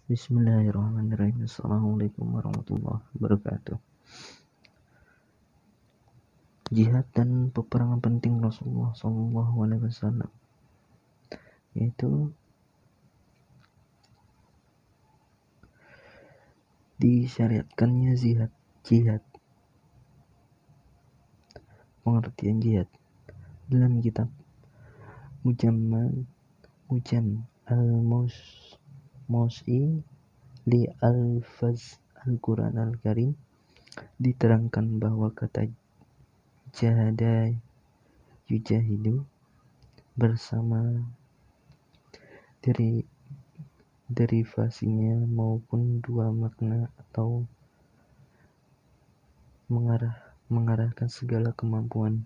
Bismillahirrahmanirrahim. Assalamualaikum warahmatullahi wabarakatuh. Jihad dan peperangan penting Rasulullah SAW, yaitu disyariatkannya jihad. Pengertian jihad dalam kitab Mujam al-Mawsi li al-Faz Al-Quran Al-Karim diterangkan bahwa kata jahada yujahidu bersama derivasinya maupun dua makna atau mengarahkan segala kemampuan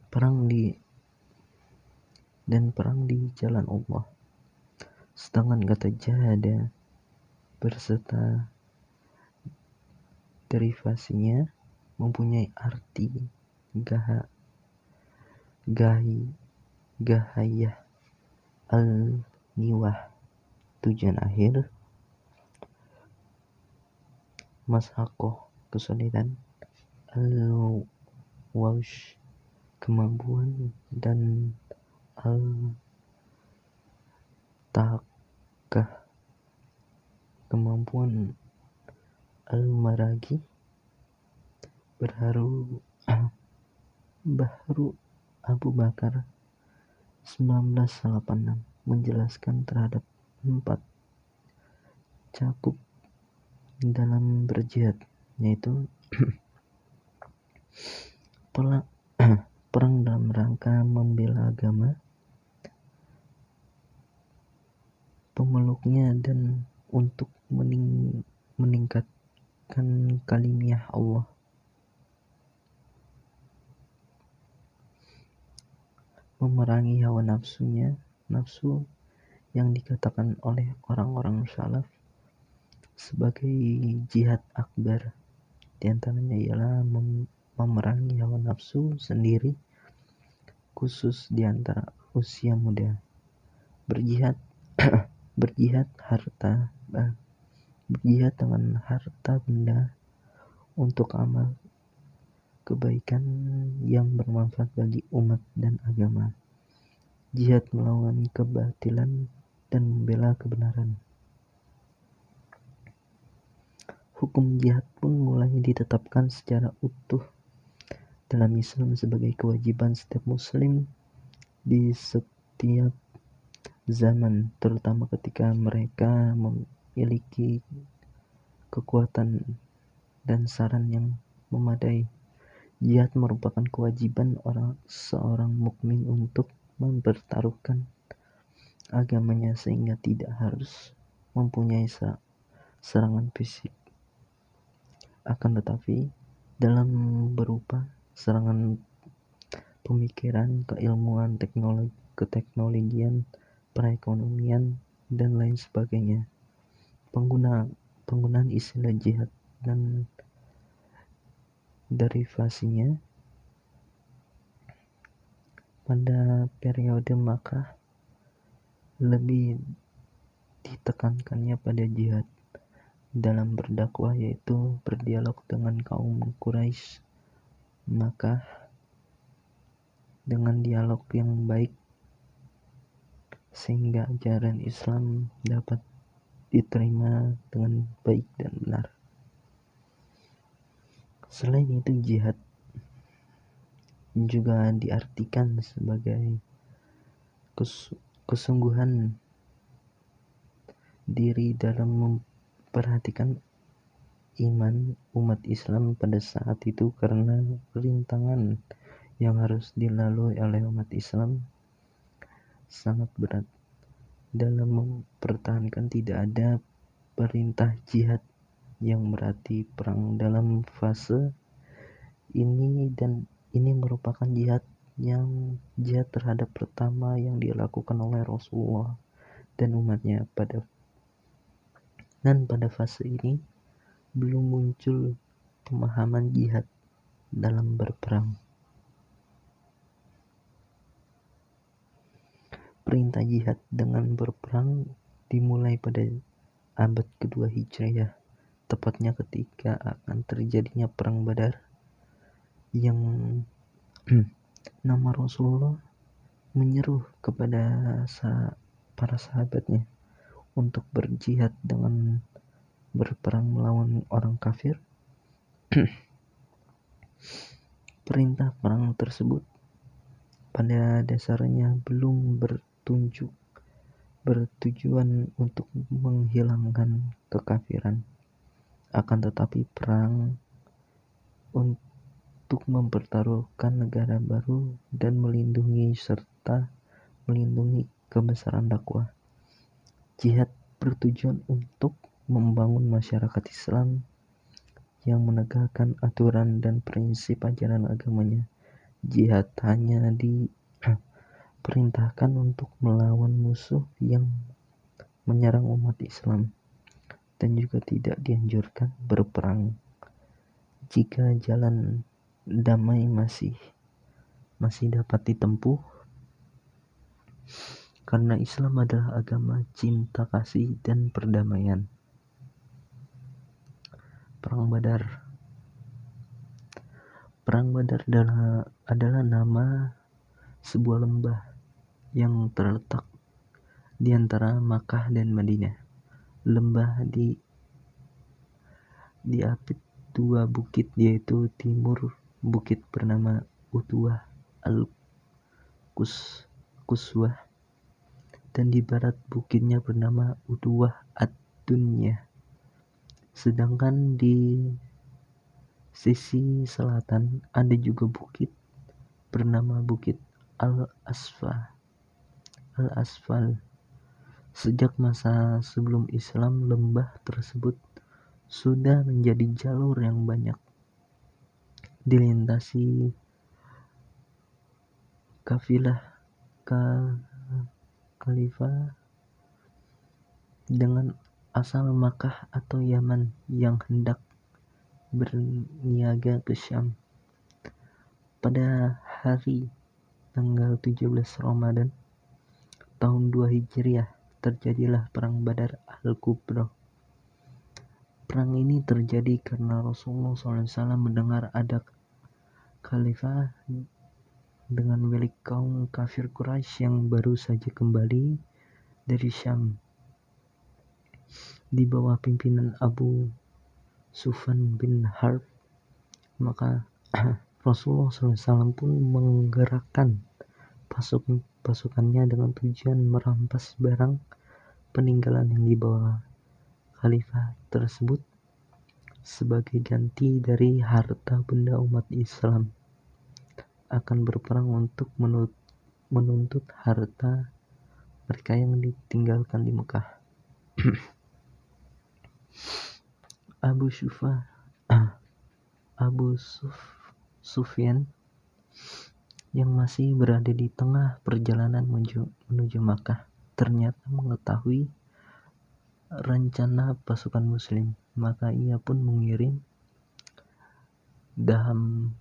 perang di jalan Allah. Sedangkan kata jahada berserta derivasinya mempunyai arti gahayah al-niwah, tujuan akhir, mashakoh, kesulitan, al-waush, kemampuan, dan al-takah, kemampuan, al-maragi, Bahru Abu Bakar 1986 menjelaskan terhadap 4 cakup dalam berjihad, yaitu perang dalam rangka membela agama, pemeluknya, dan untuk meningkatkan kalimah Allah. Memerangi hawa nafsu yang dikatakan oleh orang-orang salaf sebagai jihad akbar. Di antaranya ialah memerangi hawa nafsu sendiri, khusus di antara usia muda. Berjihad dengan harta benda untuk amal kebaikan yang bermanfaat bagi umat dan agama. Jihad melawan kebatilan dan membela kebenaran. Hukum jihad pun mulai ditetapkan secara utuh dalam Islam sebagai kewajiban setiap muslim di setiap zaman, terutama ketika mereka memiliki kekuatan dan saran yang memadai. Jihad merupakan kewajiban seorang mukmin untuk mempertaruhkan agamanya sehingga tidak harus mempunyai serangan fisik, akan tetapi dalam berupa serangan pemikiran, keilmuan, keteknologian, perekonomian, dan lain sebagainya. Penggunaan istilah jihad dan derivasinya pada periode Makkah lebih ditekankannya pada jihad dalam berdakwah, yaitu berdialog dengan kaum Quraisy Makkah dengan dialog yang baik sehingga ajaran Islam dapat diterima dengan baik dan benar. Selain itu, jihad juga diartikan sebagai kesungguhan diri dalam memperhatikan iman umat Islam pada saat itu, karena rintangan yang harus dilalui oleh umat Islam sangat berat. Dalam mempertahankan tidak ada perintah jihad yang berarti perang dalam fase ini, dan ini merupakan jihad terhadap pertama yang dilakukan oleh Rasulullah dan umatnya pada fase ini belum muncul pemahaman jihad dalam berperang. Perintah jihad dengan berperang dimulai pada abad kedua Hijriah, tepatnya ketika akan terjadinya Perang Badar, yang nama Rasulullah menyeru kepada para sahabatnya untuk berjihad dengan berperang melawan orang kafir. Perintah perang tersebut pada dasarnya belum bertujuan untuk menghilangkan kekafiran, akan tetapi perang untuk mempertaruhkan negara baru dan melindungi kebesaran dakwah. Jihad bertujuan untuk membangun masyarakat Islam yang menegakkan aturan dan prinsip ajaran agamanya. Jihad hanya diperintahkan untuk melawan musuh yang menyerang umat Islam, dan juga tidak dianjurkan berperang jika jalan damai masih dapat ditempuh, karena Islam adalah agama cinta kasih dan perdamaian. Perang Badar adalah nama sebuah lembah yang terletak di antara Makkah dan Madinah. Lembah diapit dua bukit, yaitu timur bukit bernama Utwah al-Quswah dan di barat bukitnya bernama Utwah ad-Dunya. Sedangkan di sisi selatan ada juga bukit bernama Bukit Al-Asfal. Sejak masa sebelum Islam, lembah tersebut sudah menjadi jalur yang banyak dilintasi kafilah khalifah dengan asal Makkah atau Yaman yang hendak berniaga ke Syam. Pada hari tanggal 17 Ramadan tahun 2 Hijriah terjadilah Perang Badar Al-Kubra. Perang ini terjadi karena Rasulullah SAW mendengar ada khalifah dengan milik kaum kafir Quraisy yang baru saja kembali dari Syam di bawah pimpinan Abu Sufyan bin Harb. Maka Rasulullah SAW pun menggerakkan pasukannya dengan tujuan merampas barang peninggalan yang dibawa khalifah tersebut sebagai ganti dari harta benda umat Islam. Akan berperang untuk menuntut harta mereka yang ditinggalkan di Mekah. Abu Sufyan yang masih berada di tengah perjalanan menuju Makkah ternyata mengetahui rencana pasukan muslim, maka ia pun mengirim Daham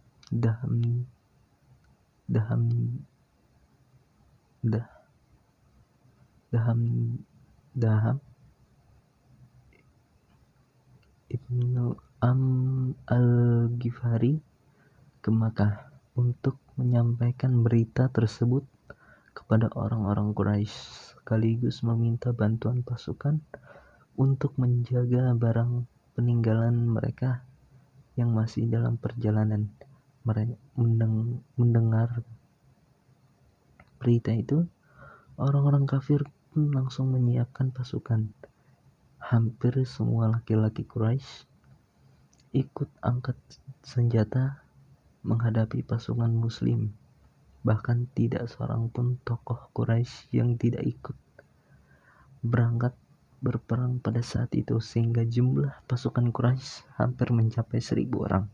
Ibnu al-Ghifari ke Makkah untuk menyampaikan berita tersebut kepada orang-orang Quraisy, sekaligus meminta bantuan pasukan untuk menjaga barang peninggalan mereka yang masih dalam perjalanan. Mereka mendengar berita itu, orang-orang kafir pun langsung menyiapkan pasukan. Hampir semua laki-laki Quraisy ikut angkat senjata menghadapi pasukan muslim. Bahkan tidak seorang pun tokoh Quraisy yang tidak ikut berangkat berperang pada saat itu, sehingga jumlah pasukan Quraisy hampir mencapai 1.000 orang.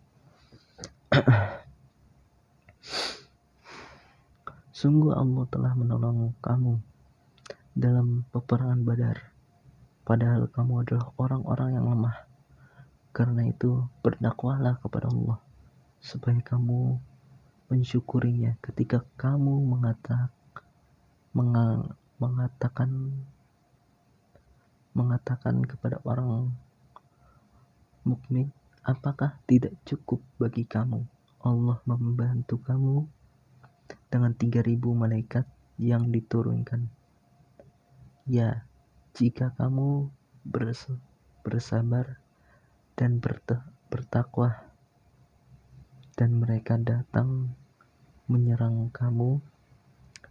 Sungguh Allah telah menolong kamu dalam peperangan Badar, padahal kamu adalah orang-orang yang lemah. Karena itu berdakwahlah kepada Allah supaya kamu mensyukurinya ketika kamu mengatakan mengatakan kepada orang mukmin, apakah tidak cukup bagi kamu Allah membantu kamu dengan 3.000 malaikat yang diturunkan? Ya, jika kamu bersabar dan bertakwa, dan mereka datang menyerang kamu,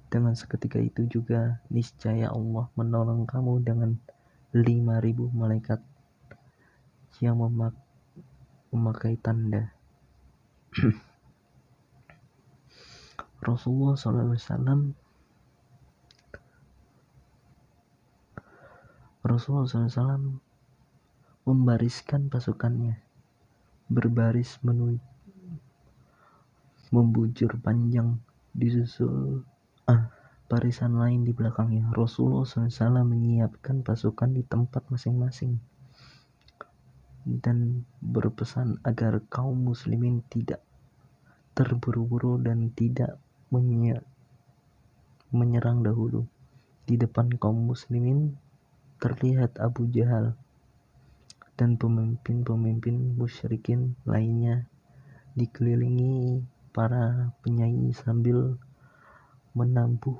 dengan seketika itu juga niscaya Allah menolong kamu dengan 5.000 malaikat yang memakai tanda. Rasulullah SAW membariskan pasukannya, berbaris membujur panjang, disusul barisan lain di belakangnya. Rasulullah SAW menyiapkan pasukan di tempat masing-masing dan berpesan agar kaum muslimin tidak terburu-buru dan tidak menyerang dahulu. Di depan kaum muslimin terlihat Abu Jahal dan pemimpin-pemimpin musyrikin lainnya dikelilingi para penyanyi sambil menabuh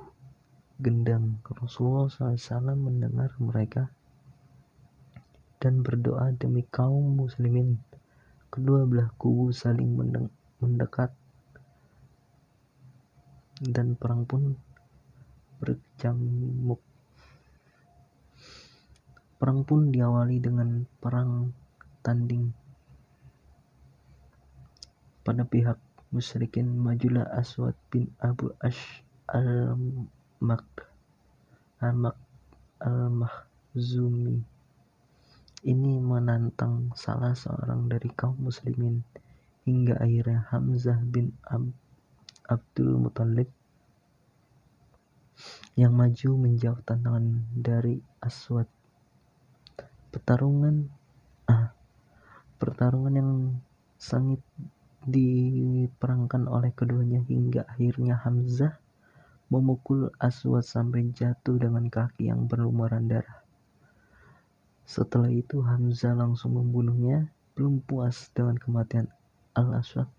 gendang. Rasulullah SAW mendengar mereka dan berdoa demi kaum muslimin. Kedua belah kubu saling mendekat dan perang pun berkecamuk. Perang pun diawali dengan perang tanding. Pada pihak musyrikin majulah Aswad bin Abu Ash al-Makhzumi. Ini menantang salah seorang dari kaum muslimin, hingga akhirnya Hamzah bin Abdul Muthalib yang maju menjawab tantangan dari Aswad. Pertarungan yang sengit diperangkan oleh keduanya hingga akhirnya Hamzah memukul Aswad sampai jatuh dengan kaki yang berlumuran darah. Setelah itu Hamzah langsung membunuhnya. Belum puas dengan kematian Al-Aswad,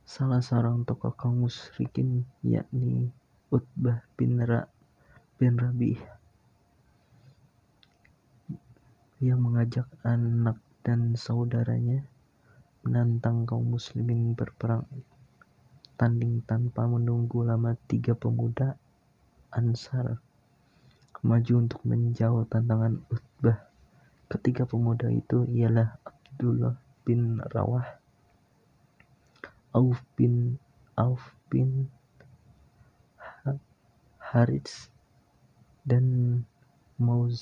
salah seorang tokoh kaum musyrikin, yakni Utbah bin Rabi'ah, yang mengajak anak dan saudaranya menantang kaum muslimin berperang tanding tanpa menunggu lama. 3 pemuda Ansar maju untuk menjawab tantangan Utbah. Ketiga pemuda itu ialah Abdullah bin Rawah, Auf bin Harits, dan Mauz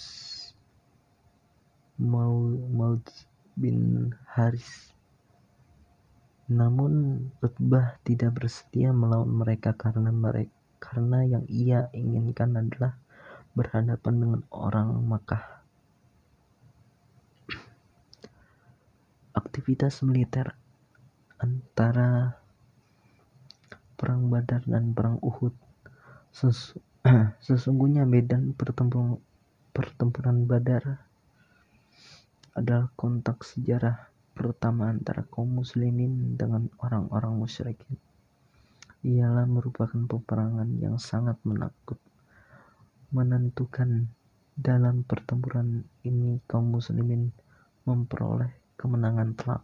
bin Haris. Namun Utbah tidak bersedia melawan mereka karena yang ia inginkan adalah berhadapan dengan orang Makkah. Aktivitas militer antara perang Badar dan perang Uhud. Sesungguhnya medan pertempuran Badar adalah kontak sejarah pertama antara kaum muslimin dengan orang-orang musyrikin. Ialah merupakan peperangan yang sangat menentukan. Dalam pertempuran ini kaum muslimin memperoleh kemenangan telak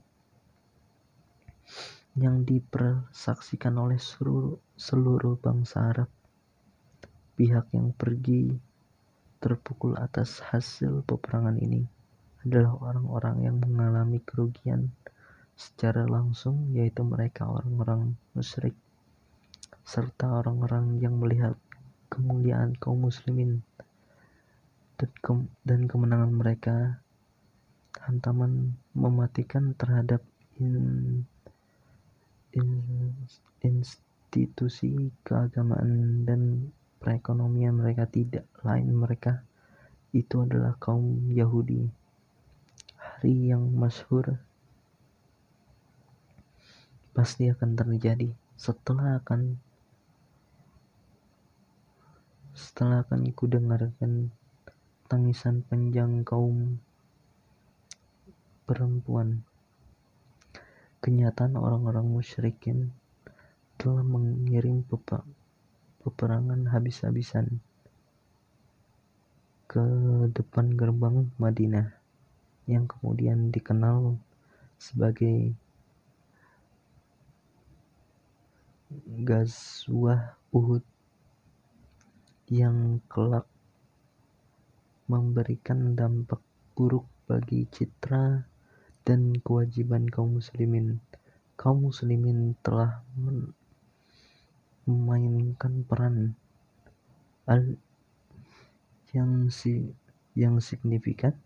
yang dipersaksikan oleh seluruh bangsa Arab. Pihak yang pergi terpukul atas hasil peperangan ini adalah orang-orang yang mengalami kerugian secara langsung, yaitu mereka orang-orang musyrik serta orang-orang yang melihat kemuliaan kaum muslimin dan kemenangan mereka. Hantaman mematikan terhadap institusi keagamaan dan perekonomian mereka tidak lain mereka itu adalah kaum Yahudi. Hari yang masyhur pasti akan terjadi setelah akan ku dengarkan tangisan panjang kaum perempuan. Kenyataan orang-orang musyrikin telah mengirim peperangan habis-habisan ke depan gerbang Madinah yang kemudian dikenal sebagai Ghazwah Uhud, yang kelak memberikan dampak buruk bagi citra dan kewajiban kaum muslimin. Kaum muslimin telah memainkan peran yang signifikan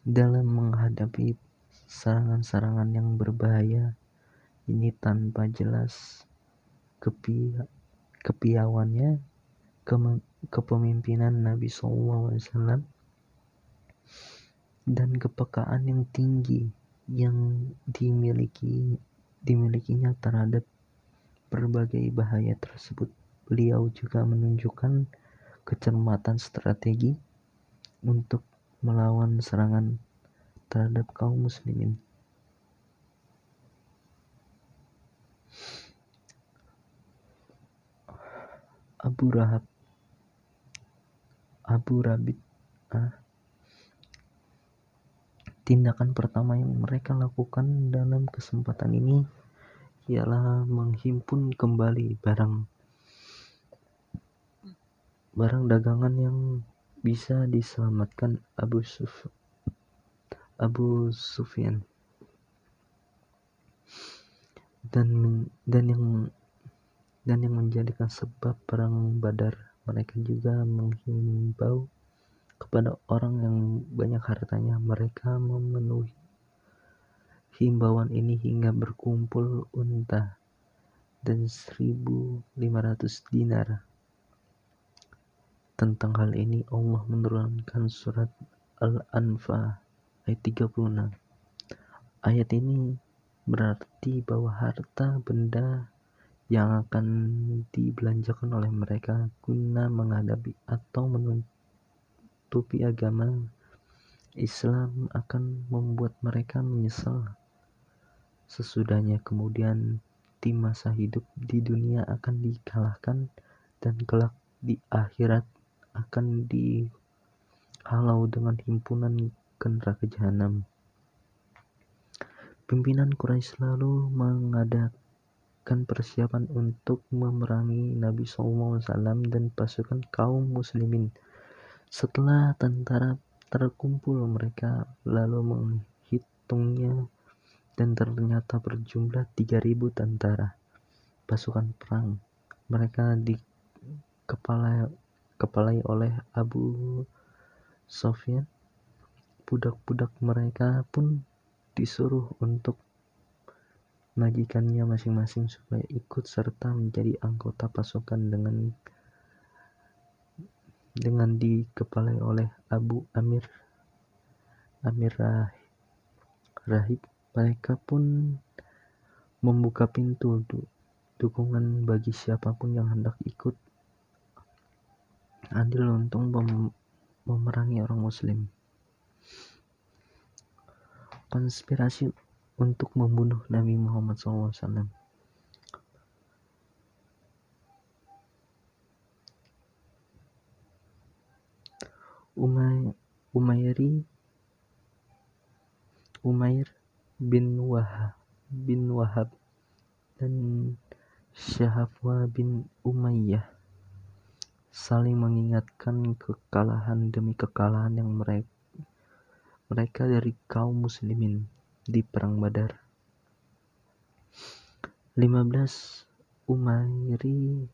dalam menghadapi serangan-serangan yang berbahaya ini tanpa jelas kepiawannya, kepemimpinan Nabi SAW, dan kepekaan yang tinggi yang dimilikinya terhadap berbagai bahaya tersebut. Beliau juga menunjukkan kecermatan strategi untuk melawan serangan terhadap kaum muslimin. Abu Rabit, tindakan pertama yang mereka lakukan dalam kesempatan ini ialah menghimpun kembali barang dagangan yang bisa diselamatkan Abu Sufyan, dan yang menjadikan sebab perang Badar. Mereka juga menghimbau kepada orang yang banyak hartanya. Mereka memenuhi himbauan ini hingga berkumpul unta dan 1.500 dinar. Tentang hal ini Allah menurunkan surat Al-Anfal ayat 36. Ayat ini berarti bahwa harta benda yang akan dibelanjakan oleh mereka guna menghadapi atau menutupi agama Islam akan membuat mereka menyesal sesudahnya. Kemudian di masa hidup di dunia akan dikalahkan dan kelak di akhirat akan dihalau dengan himpunan ke neraka jahanam. Pimpinan Quraisy lalu mengadakan persiapan untuk memerangi Nabi SAW dan pasukan kaum muslimin. Setelah tentara terkumpul, mereka lalu menghitungnya dan ternyata berjumlah 3.000 tentara pasukan perang. Mereka dikepalai oleh Abu Sufyan. Budak-budak mereka pun disuruh untuk majikannya masing-masing supaya ikut serta menjadi anggota pasukan dengan dikepalai oleh Abu Amir Rahib. Mereka pun membuka pintu dukungan bagi siapapun yang hendak ikut andil untuk memerangi orang muslim. Konspirasi untuk membunuh Nabi Muhammad SAW. Umair bin Wahab dan Syahafwa bin Umayyah saling mengingatkan kekalahan demi kekalahan yang mereka dari kaum muslimin di perang Badar. 15. Umairi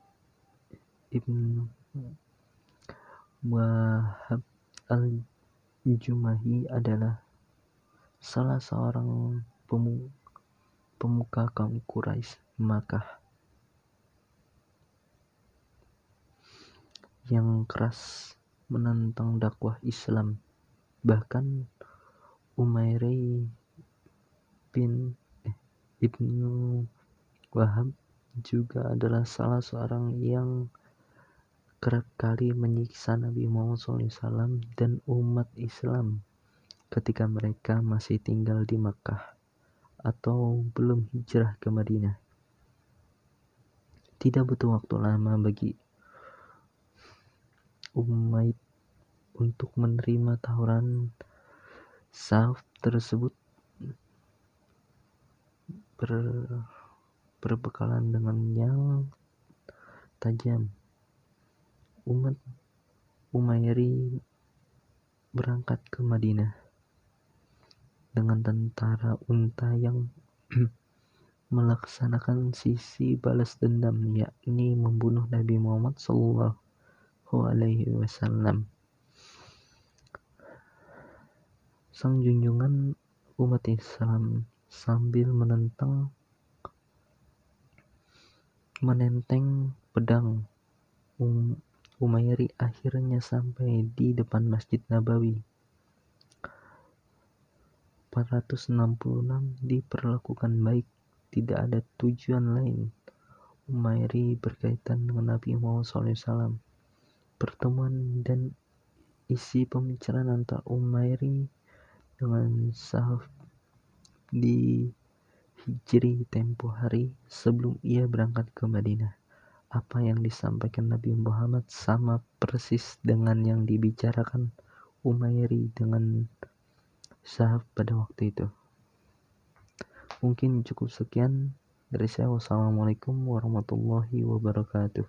ibn Wahab al-Jumahi adalah salah seorang pemuka kaum Quraisy Makkah yang keras menentang dakwah Islam. Bahkan Umairi ibnu Wahab juga adalah salah seorang yang kerap kali menyiksa Nabi Muhammad SAW dan umat Islam ketika mereka masih tinggal di Makkah atau belum hijrah ke Madinah. Tidak butuh waktu lama bagi Umayyad untuk menerima tawaran Sa'd tersebut. Berbekalan dengan yang tajam, umat Umayyad berangkat ke Madinah dengan tentara unta yang melaksanakan sisi balas dendam, yakni membunuh Nabi Muhammad SAW. Sang junjungan umat Islam sambil menenteng pedang Umayyad akhirnya sampai di depan Masjid Nabawi. 466 diperlakukan baik, tidak ada tujuan lain. Umayyad berkaitan dengan Nabi Muhammad SAW. Pertemuan dan isi pembicaraan antara Umayyad dengan Sa'd di Hijri tempo hari sebelum ia berangkat ke Madinah. Apa yang disampaikan Nabi Muhammad sama persis dengan yang dibicarakan Umayyad dengan Sa'd pada waktu itu. Mungkin cukup sekian dari saya. Wassalamualaikum warahmatullahi wabarakatuh.